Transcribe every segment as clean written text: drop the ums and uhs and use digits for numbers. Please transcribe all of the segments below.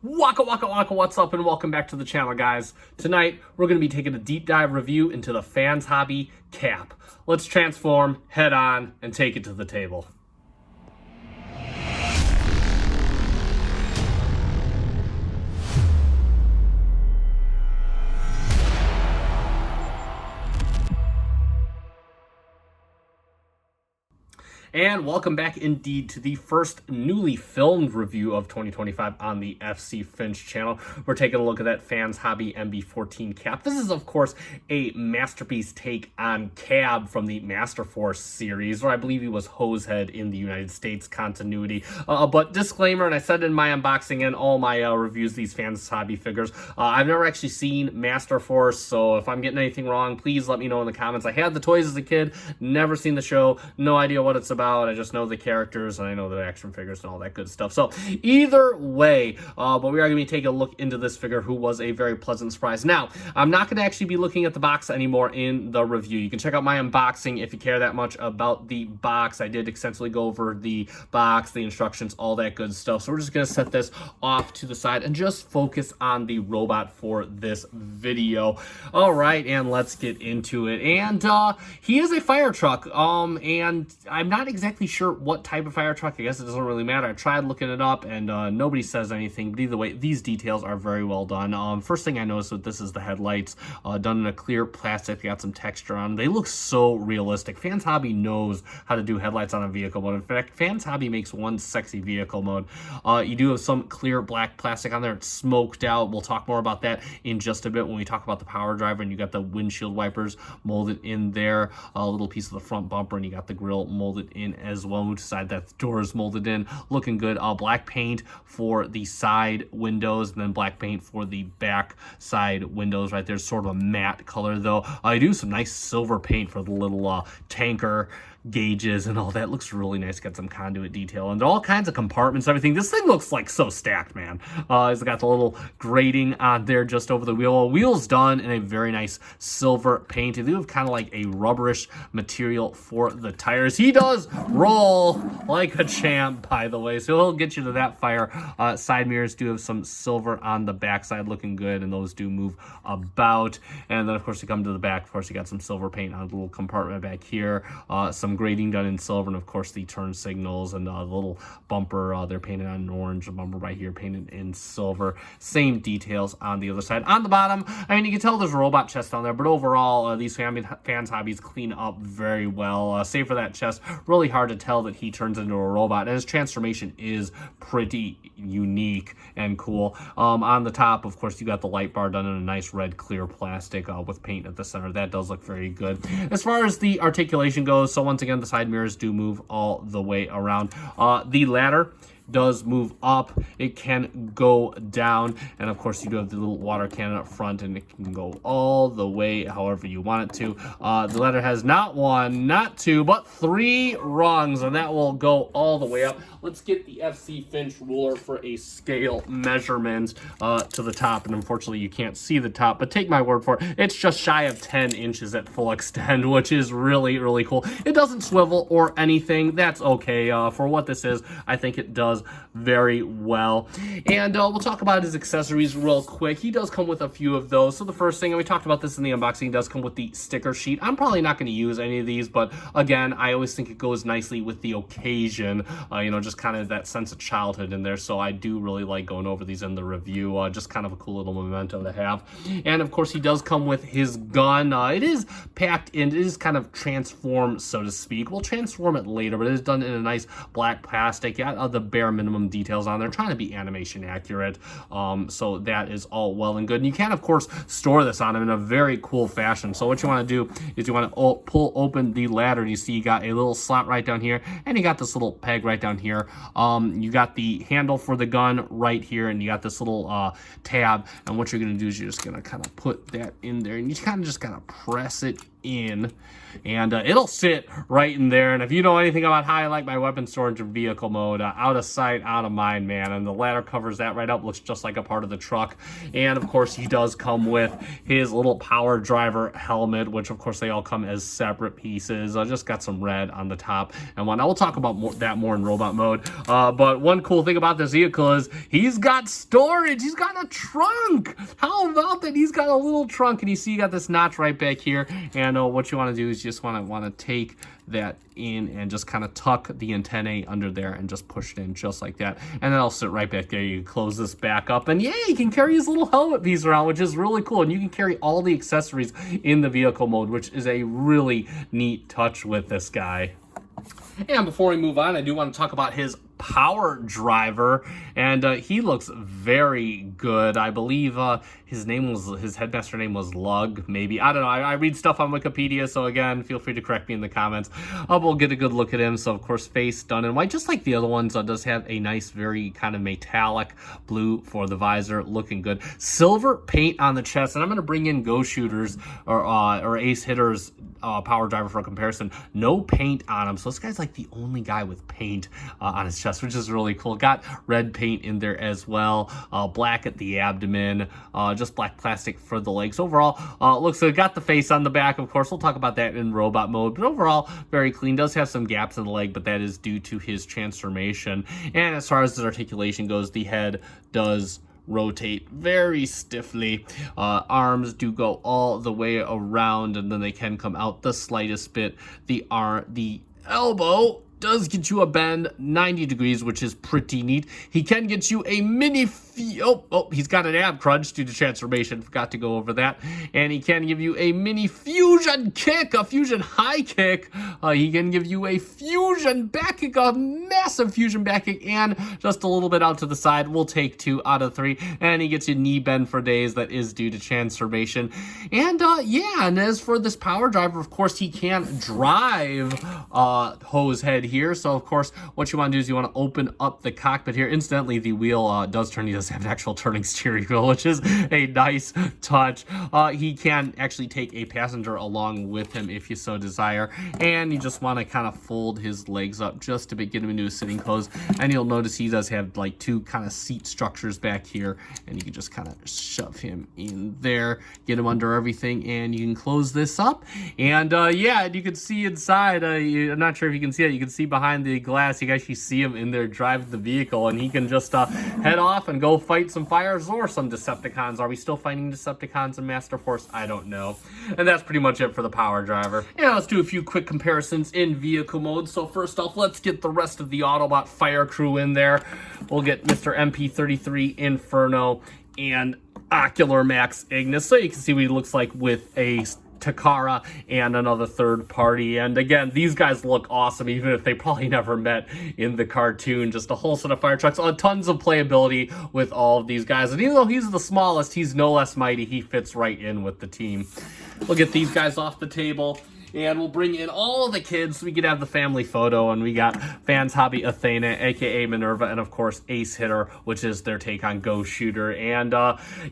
Waka waka waka, what's up, and welcome back to the channel, guys. Tonight we're going to be taking a deep dive review into the Fans Hobby cap. Let's transform, head on, and take it to the table. And welcome back indeed to the first newly filmed review of 2025 on the FC Finch channel. We're taking a look at that Fans Hobby MB14 cap. This is, of course, a masterpiece take on Cab from the Master Force series, or I believe he was Hosehead in the United States continuity. But disclaimer, and I said in my unboxing and all my reviews, these Fans Hobby figures, I've never actually seen Master Force, so if I'm getting anything wrong, please let me know in the comments. I had the toys as a kid, never seen the show, no idea what it's about. I just know the characters and I know the action figures and all that good stuff. So either way, but we are going to be taking a look into this figure who was a very pleasant surprise. Now, I'm not going to actually be looking at the box anymore in the review. You can check out my unboxing if you care that much about the box. I did extensively go over the box, the instructions, all that good stuff. So we're just going to set this off to the side and just focus on the robot for this video. All right, and let's get into it. And he is a fire truck, and I'm not exactly sure what type of fire truck. I guess it doesn't really matter. I tried looking it up and nobody says anything, but either way, these details are very well done. First thing I noticed that this is the headlights, done in a clear plastic. They got some texture on them. They look so realistic. Fans Hobby knows how to do headlights on a vehicle mode. In fact, Fans Hobby makes one sexy vehicle mode. You do have some clear black plastic on there. It's smoked out. We'll talk more about that in just a bit when we talk about the power driver, and you got the windshield wipers molded in there, a little piece of the front bumper, and you got the grille molded in as well. Move to side, that the door is molded in, looking good. Black paint for the side windows, and then black paint for the back side windows right there. Sort of a matte color though. I do some nice silver paint for the little tanker gauges and all that. Looks really nice. Got some conduit detail and all kinds of compartments, everything. This thing looks like so stacked, man. It's got the little grating on there just over the wheel. Wheels done in a very nice silver paint. They do have kind of like a rubberish material for the tires. He does roll like a champ, by the way, so he'll get you to that fire. Side mirrors do have some silver on the backside, looking good, and those do move about. And then of course you come to the back. Of course you got some silver paint on the little compartment back here, some grading done in silver, and of course the turn signals and the little bumper, they're painted on orange. The bumper right here painted in silver. Same details on the other side. On the bottom, I mean, you can tell there's a robot chest on there, but overall these Fans Hobbies clean up very well. Save for that chest, really hard to tell that he turns into a robot, and his transformation is pretty unique and cool. On the top, of course, you got the light bar done in a nice red clear plastic with paint at the center. That does look very good. As far as the articulation goes, so once again, the side mirrors do move all the way around. The ladder does move up, it can go down, and of course you do have the little water cannon up front, and it can go all the way however you want it to. The ladder has not one, not two, but 3 rungs, and that will go all the way up. Let's get the FC Finch ruler for a scale measurement to the top, and unfortunately you can't see the top, but take my word for it, it's just shy of 10 inches at full extend, which is really, really cool. It doesn't swivel or anything. That's okay. For what this is, I think it does very well. And we'll talk about his accessories real quick. He does come with a few of those. So the first thing, and we talked about this in the unboxing, does come with the sticker sheet. I'm probably not going to use any of these, but again, I always think it goes nicely with the occasion, you know, just kind of that sense of childhood in there. So I do really like going over these in the review. Just kind of a cool little memento to have. And of course, he does come with his gun. It is packed in, it is kind of transformed, so to speak. We'll transform it later, but it is done in a nice black plastic. Yeah, the bare minimum details on there, trying to be animation accurate, so that is all well and good. And you can of course store this on him in a very cool fashion. So what you want to do is you want to pull open the ladder, and you see you got a little slot right down here, and you got this little peg right down here. You got the handle for the gun right here, and you got this little tab, and what you're going to do is you're just going to kind of put that in there, and you kind of just gotta press it in, and it'll sit right in there. And if you know anything about how I like my weapon storage in vehicle mode, out of sight, out of mind, man. And the ladder covers that right up, looks just like a part of the truck. And of course, he does come with his little power driver helmet, which of course they all come as separate pieces. I just got some red on the top and one. I will talk about that more in robot mode. But one cool thing about this vehicle is he's got storage. He's got a trunk. How about that? He's got a little trunk, and you see you got this notch right back here. And what you want to do is you just want to take that in and just kind of tuck the antennae under there and just push it in just like that, and then I'll sit right back there. You can close this back up, and yeah, you can carry his little helmet piece around, which is really cool. And you can carry all the accessories in the vehicle mode, which is a really neat touch with this guy. And before we move on, I do want to talk about his power driver, and he looks very good. I believe his headmaster name was Lug, maybe. I don't know. I read stuff on Wikipedia, so again, feel free to correct me in the comments. We'll get a good look at him. So of course, face done in white, just like the other ones. Does have a nice, very kind of metallic blue for the visor, looking good. Silver paint on the chest, and I'm going to bring in Go Shooters or Ace Hitters power driver for a comparison. No paint on him, so this guy's like the only guy with paint on his chest, which is really cool. Got red paint in there as well, black at the abdomen, just black plastic for the legs. Overall, looks good. Got the face on the back, of course. We'll talk about that in robot mode, but overall, very clean. Does have some gaps in the leg, but that is due to his transformation. And as far as the articulation goes, the head does rotate very stiffly. Arms do go all the way around, and then they can come out the slightest bit. The elbow does get you a bend 90 degrees, which is pretty neat. He can get you a mini he's got an ab crunch due to transformation. Forgot to go over that. And he can give you a mini fusion kick, a fusion high kick. He can give you a fusion back kick, a massive fusion back kick, and just a little bit out to the side. We'll take 2 out of 3. And he gets you knee bend for days. That is due to transformation. And yeah, and as for this power driver, of course, he can drive hose head here. So of course, what you want to do is you want to open up the cockpit here. Incidentally, the wheel does turn. He does have an actual turning steering wheel, which is a nice touch. He can actually take a passenger along with him if you so desire, and you just want to kind of fold his legs up just to get him into a sitting pose. And you'll notice he does have like 2 kind of seat structures back here, and you can just kind of shove him in there, get him under everything, and you can close this up. And yeah, you can see inside. I'm not sure if you can see it. You can see behind the glass. You can actually see him in there driving the vehicle, and he can just head off and go fight some fires or some Decepticons. Are we still fighting Decepticons in Master Force? I don't know. And that's pretty much it for the power driver. And let's do a few quick comparisons in vehicle mode. So first off, let's get the rest of the Autobot fire crew in there. We'll get Mr. MP33 Inferno and Ocular Max Ignis, so you can see what he looks like with a Takara and another third party. And again, these guys look awesome, even if they probably never met in the cartoon. Just a whole set of fire trucks, tons of playability with all of these guys. And even though he's the smallest, he's no less mighty. He fits right in with the team. We'll get these guys off the table, and we'll bring in all the kids so we could have the family photo. And we got Fans Hobby Athena, aka Minerva, and of course Ace Hitter, which is their take on Go Shooter. And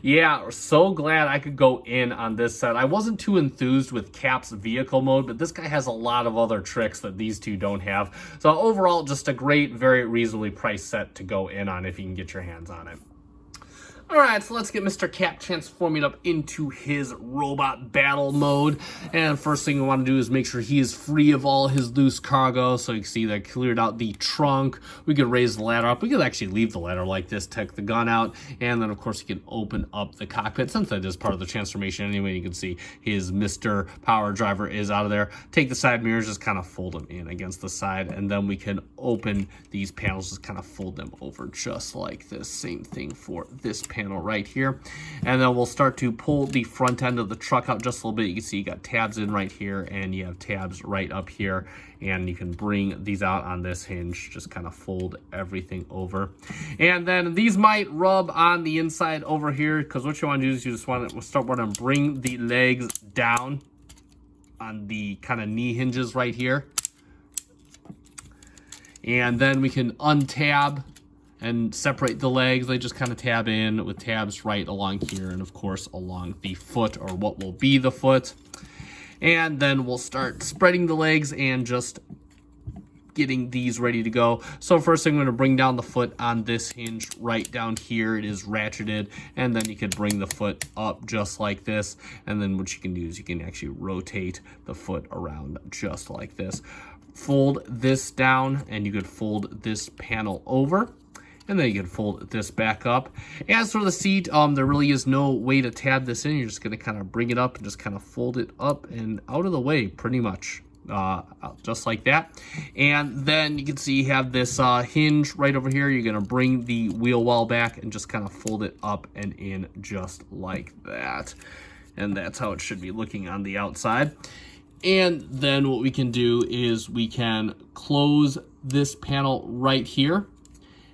yeah, so glad I could go in on this set. I wasn't too enthused with Cap's vehicle mode, but this guy has a lot of other tricks that these two don't have. So overall, just a great, very reasonably priced set to go in on if you can get your hands on it. Alright, so let's get Mr. Cap transforming up into his robot battle mode. And first thing we want to do is make sure he is free of all his loose cargo. So you can see that cleared out the trunk. We could raise the ladder up. We could actually leave the ladder like this, take the gun out, and then of course you can open up the cockpit. Since that is part of the transformation anyway, you can see his Mr. Power Driver is out of there. Take the side mirrors, just kind of fold them in against the side, and then we can open these panels, just kind of fold them over just like this. Same thing for this panel right here, and then we'll start to pull the front end of the truck out just a little bit. You can see you got tabs in right here, and you have tabs right up here, and you can bring these out on this hinge. Just kind of fold everything over, and then these might rub on the inside over here, because what you want to do is you just want to bring the legs down on the kind of knee hinges right here, and then we can untab and separate the legs. They just kind of tab in with tabs right along here, and of course along the foot, or what will be the foot. And then we'll start spreading the legs and just getting these ready to go. So first thing, I'm going to bring down the foot on this hinge right down here. It is ratcheted, and then you could bring the foot up just like this. And then what you can do is you can actually rotate the foot around just like this. Fold this down, and you could fold this panel over. And then you can fold this back up. As for the seat, there really is no way to tab this in. You're just going to kind of bring it up and just kind of fold it up and out of the way pretty much. Just like that. And then you can see you have this hinge right over here. You're going to bring the wheel well back and just kind of fold it up and in just like that. And that's how it should be looking on the outside. And then what we can do is we can close this panel right here.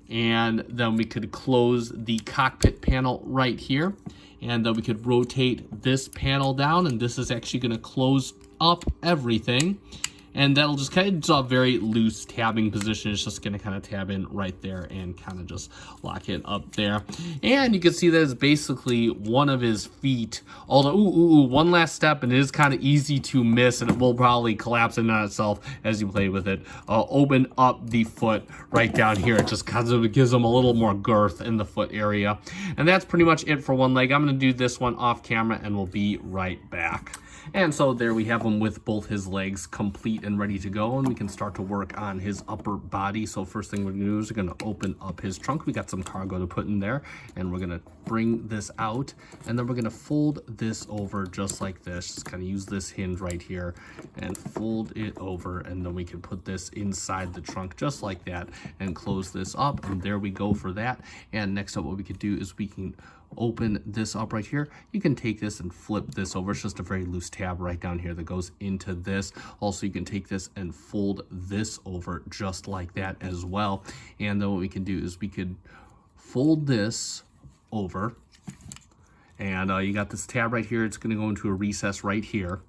And then we could close the cockpit panel right here. And then we could rotate this panel down, and this is actually going to close up everything. And that'll just kind of, it's a very loose tabbing position. It's just going to kind of tab in right there and kind of just lock it up there. And you can see that it's basically one of his feet. Although, one last step, and it is kind of easy to miss, and it will probably collapse in on itself as you play with it. Open up the foot right down here. It just kind of gives them a little more girth in the foot area. And that's pretty much it for one leg. I'm going to do this one off camera, and we'll be right back. And so there we have him with both his legs complete and ready to go, and we can start to work on his upper body. So first thing we're going to do is we're going to open up his trunk. We got some cargo to put in there, and we're going to bring this out, and then we're going to fold this over just like this. Just kind of use this hinge right here and fold it over, and then we can put this inside the trunk just like that and close this up, and there we go for that. And next up, what we could do is we can open this up right here. You can take this and flip this over. It's just a very loose tab right down here that goes into this. Also, you can take this and fold this over just like that as well. And then what we can do is we could fold this over, and you got this tab right here. It's going to go into a recess right here,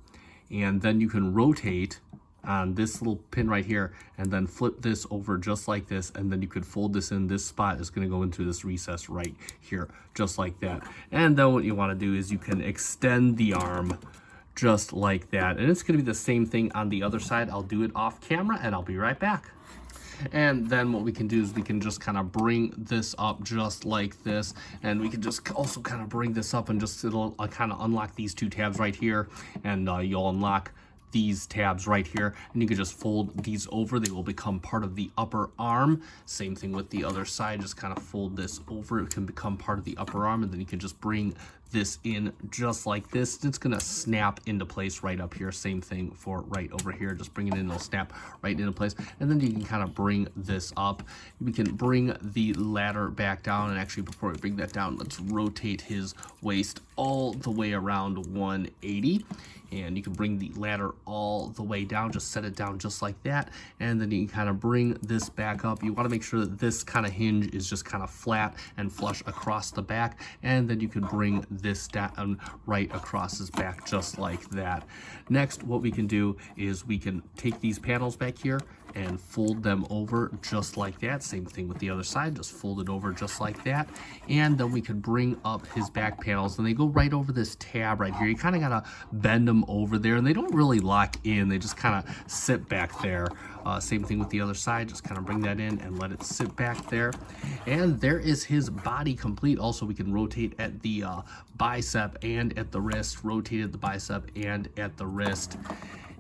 and then you can rotate on this little pin right here and then flip this over just like this, and then you could fold this in. This spot is going to go into this recess right here just like that. And then what you want to do is you can extend the arm just like that, and it's going to be the same thing on the other side. I'll do it off camera and I'll be right back. And then what we can do is we can just kind of bring this up just like this, and we can just also kind of bring this up, and just it'll kind of unlock these two tabs right here, and you'll unlock these tabs right here, and you can just fold these over. They will become part of the upper arm. Same thing with the other side. Just kind of fold this over. It can become part of the upper arm, and then you can just bring this in just like this. It's gonna snap into place right up here. Same thing for right over here. Just bring it in, it'll snap right into place. And then you can kind of bring this up. We can bring the ladder back down, and actually before we bring that down, let's rotate his waist all the way around 180. And you can bring the ladder all the way down, just set it down just like that. And then you can kind of bring this back up. You want to make sure that this kind of hinge is just kind of flat and flush across the back. And then you can bring this down right across his back just like that. Next, what we can do is we can take these panels back here and fold them over just like that. Same thing with the other side, just fold it over just like that. And then we could bring up his back panels, and they go right over this tab right here. You kind of gotta bend them over there, and they don't really lock in, they just kind of sit back there. Same thing with the other side, just kind of bring that in and let it sit back there. And there is his body complete. Also, we can rotate at the bicep and at the wrist, rotate at the bicep and at the wrist.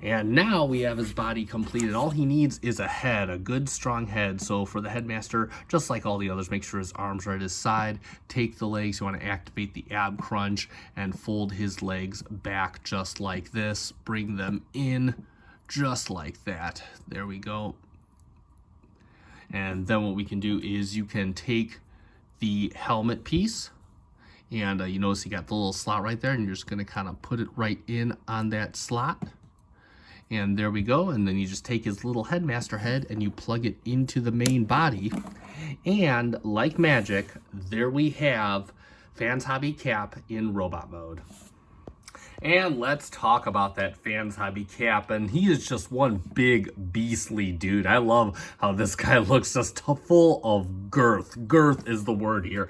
And now we have his body completed. All he needs is a head, a good strong head. So for the headmaster, just like all the others, make sure his arms are at his side. Take the legs, you want to activate the ab crunch and fold his legs back just like this. Bring them in just like that. There we go. And then what we can do is you can take the helmet piece, and you notice you got the little slot right there, and you're just going to kind of put it right in on that slot. And there we go. And then you just take his little headmaster head and you plug it into the main body. And like magic, there we have Fans Hobby Cap in robot mode. And let's talk about that Fans Hobby cap, and he is just one big beastly dude. I love how this guy looks, just full of girth. Girth is the word here.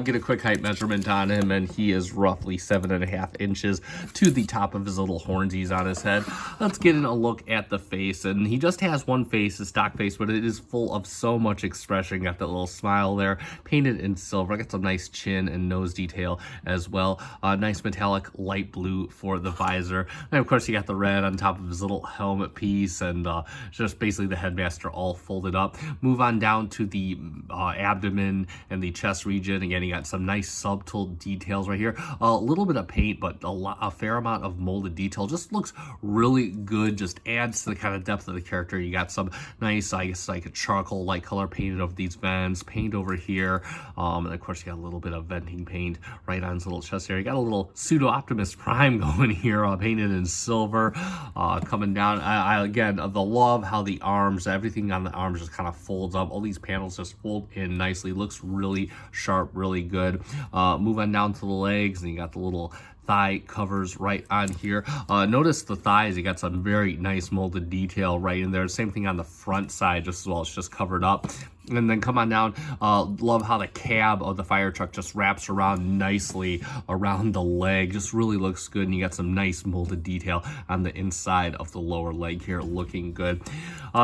Get a quick height measurement on him, and he is roughly 7.5 inches to the top of his little hornsies on his head. Let's get in a look at the face, and he just has one face, his stock face, but it is full of so much expression. Got that little smile there, painted in silver. Got some nice chin and nose detail as well. Nice metallic light blue for the visor, and of course you got the red on top of his little helmet piece, and just basically the headmaster all folded up. Move on down to the abdomen and the chest region. Again, you got some nice subtle details right here. A little bit of paint, but a fair amount of molded detail. Just looks really good. Just adds to the kind of depth of the character. You got some nice, I guess, like a charcoal light color painted over these vents, paint over here, and of course you got a little bit of venting paint right on his little chest area. You got a little pseudo Optimus Prime going here, painted in silver, coming down. I again, the love how the arms, everything on the arms just kind of folds up. All these panels just fold in nicely. Looks really sharp, really good. Move on down to the legs, and you got the little thigh covers right on here. Notice the thighs, you got some very nice molded detail right in there. Same thing on the front side just as well. It's just covered up. And then come on down. Love how the cab of the fire truck just wraps around nicely around the leg. Just really looks good. And you got some nice molded detail on the inside of the lower leg here, looking good.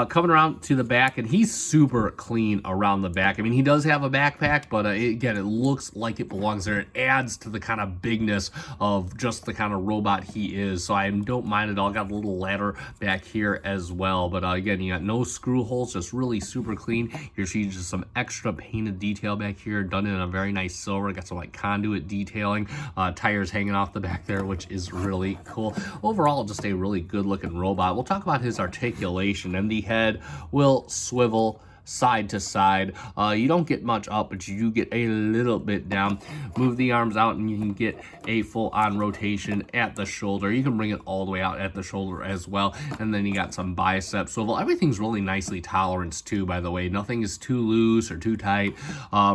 Coming around to the back, and he's super clean around the back. I mean, he does have a backpack, but again, it looks like it belongs there. It adds to the kind of bigness of just the kind of robot he is. So I don't mind it all. Got a little ladder back here as well. But again, you got no screw holes, just really super clean. You're seeing just some extra painted detail back here, done in a very nice silver. Got some like conduit detailing, tires hanging off the back there, which is really cool. Overall, just a really good looking robot. We'll talk about his articulation, and the head will swivel side to side. You don't get much up, but you do get a little bit down. Move the arms out, and you can get a full-on rotation at the shoulder. You can bring it all the way out at the shoulder as well. And then you got some bicep swivel. Everything's really nicely toleranced too, by the way. Nothing is too loose or too tight.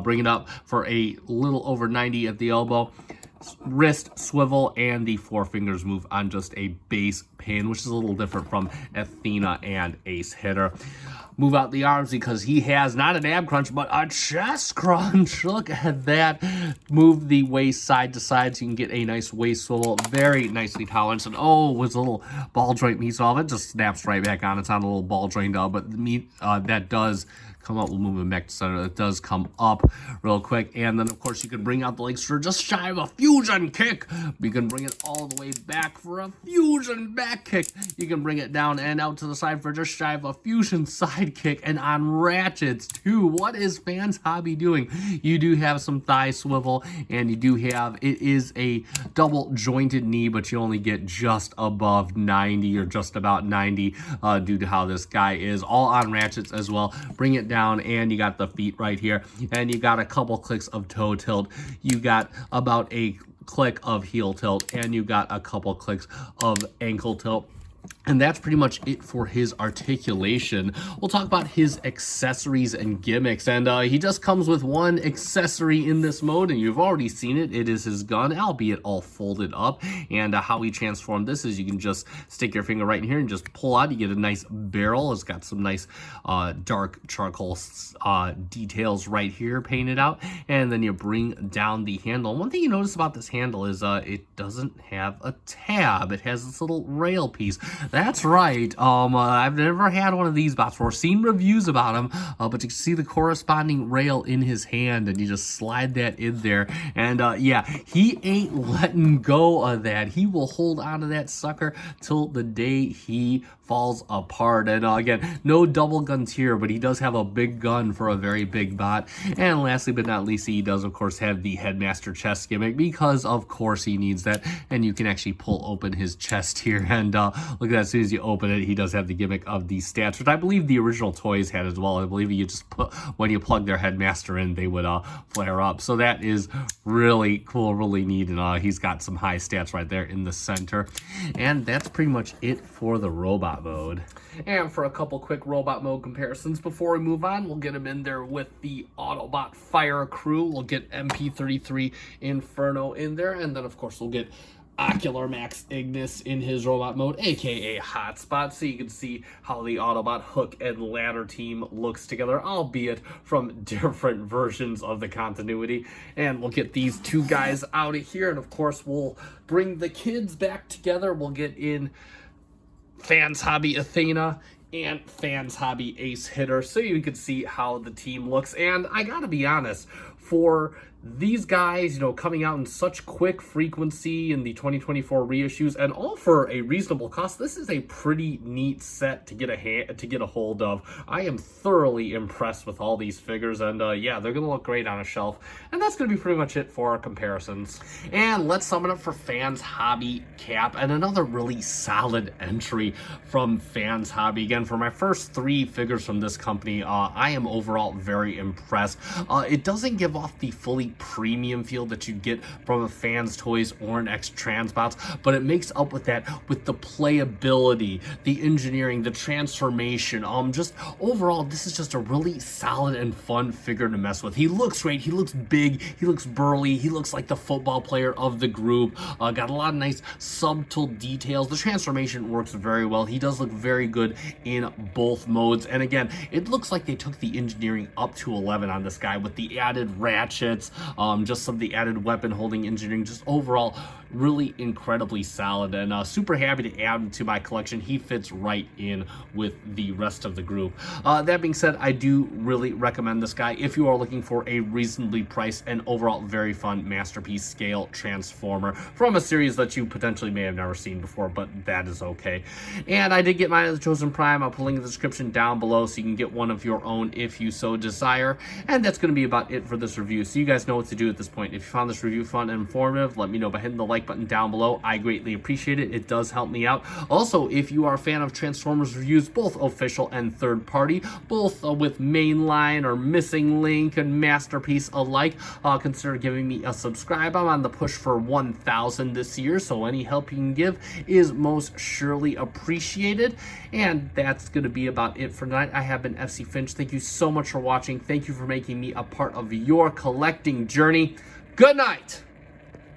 Bring it up for a little over 90 at the elbow. Wrist swivel, and the forefingers move on just a base pin, which is a little different from Athena and Ace Hitter. Move out the arms because he has not an ab crunch, but a chest crunch. Look at that. Move the waist side to side so you can get a nice waist swivel. Very nicely tolerant. And oh, with a little ball joint meat off, it just snaps right back on. It's not a little ball joint, but the meat that does come up. We'll move it back to center. It does come up real quick. And then, of course, you can bring out the legs for just shy of a fusion kick. You can bring it all the way back for a fusion back kick. You can bring it down and out to the side for just shy of a fusion side kick. And on ratchets, too. What is Fans Hobby doing? You do have some thigh swivel, and you do have, it is a double jointed knee, but you only get just above 90 or just about 90 due to how this guy is. All on ratchets as well. Bring it down, and you got the feet right here, and you got a couple clicks of toe tilt. You got about a click of heel tilt, and you got a couple clicks of ankle tilt. And that's pretty much it for his articulation. We'll talk about his accessories and gimmicks. And he just comes with one accessory in this mode, and you've already seen it. It is his gun, albeit all folded up. And how he transformed this is you can just stick your finger right in here and just pull out. You get a nice barrel. It's got some nice dark charcoal details right here painted out. And then you bring down the handle. One thing you notice about this handle is it doesn't have a tab. It has this little rail piece. That's right. I've never had one of these bots before. Seen reviews about them, but you can see the corresponding rail in his hand, and you just slide that in there. And yeah, he ain't letting go of that. He will hold on to that sucker till the day he falls apart. And again, no double guns here, but he does have a big gun for a very big bot. And lastly but not least, he does of course have the headmaster chest gimmick, because of course he needs that. And you can actually pull open his chest here, and look at that. As soon as you open it, he does have the gimmick of the stats, which I believe the original toys had as well. I believe you just put, when you plug their headmaster in, they would flare up. So that is really cool, really neat. And he's got some high stats right there in the center. And that's pretty much it for the robot mode. And for a couple quick robot mode comparisons before we move on, we'll get him in there with the Autobot Fire Crew. We'll get MP33 Inferno in there, and then of course we'll get Ocular Max Ignis in his robot mode, aka Hotspot, so you can see how the Autobot Hook and Ladder team looks together, albeit from different versions of the continuity. And we'll get these two guys out of here, and of course we'll bring the kids back together. We'll get in Fans Hobby Athena and Fans Hobby Ace Hitter, so you can see how the team looks. And I gotta be honest, for these guys, you know, coming out in such quick frequency in the 2024 reissues, and all for a reasonable cost, this is a pretty neat set to get a hold of. I am thoroughly impressed with all these figures, and yeah, they're gonna look great on a shelf. And that's gonna be pretty much it for our comparisons. And let's sum it up for Fans Hobby Cap, and another really solid entry from Fans Hobby. Again, for my first 3 figures from this company, I am overall very impressed. It doesn't give off the fully premium feel that you get from a Fans Toys or an X Transbots, but it makes up with that with the playability, the engineering, the transformation. Just overall, this is just a really solid and fun figure to mess with. He looks great, he looks big, he looks burly, he looks like the football player of the group. Got a lot of nice subtle details. The transformation works very well. He does look very good in both modes, and again, it looks like they took the engineering up to 11 on this guy with the added ratchets, just some of the added weapon holding engineering. Just overall really incredibly solid, and super happy to add him to my collection. He fits right in with the rest of the group. That being said, I do really recommend this guy if you are looking for a reasonably priced and overall very fun masterpiece scale transformer from a series that you potentially may have never seen before, but that is okay. And I did get mine at the Chosen Prime. I'll put a link in the description down below so you can get one of your own if you so desire. And that's going to be about it for this review, so you guys know what to do at this point. If you found this review fun and informative, let me know by hitting the like button down below. I greatly appreciate it. It does help me out. Also, if you are a fan of Transformers reviews, both official and third party, both with mainline or missing link and masterpiece alike, consider giving me a subscribe. I'm on the push for 1,000 this year, so any help you can give is most surely appreciated. And that's going to be about it for tonight. I have been FC Finch. Thank you so much for watching. Thank you for making me a part of your collecting journey. Good night.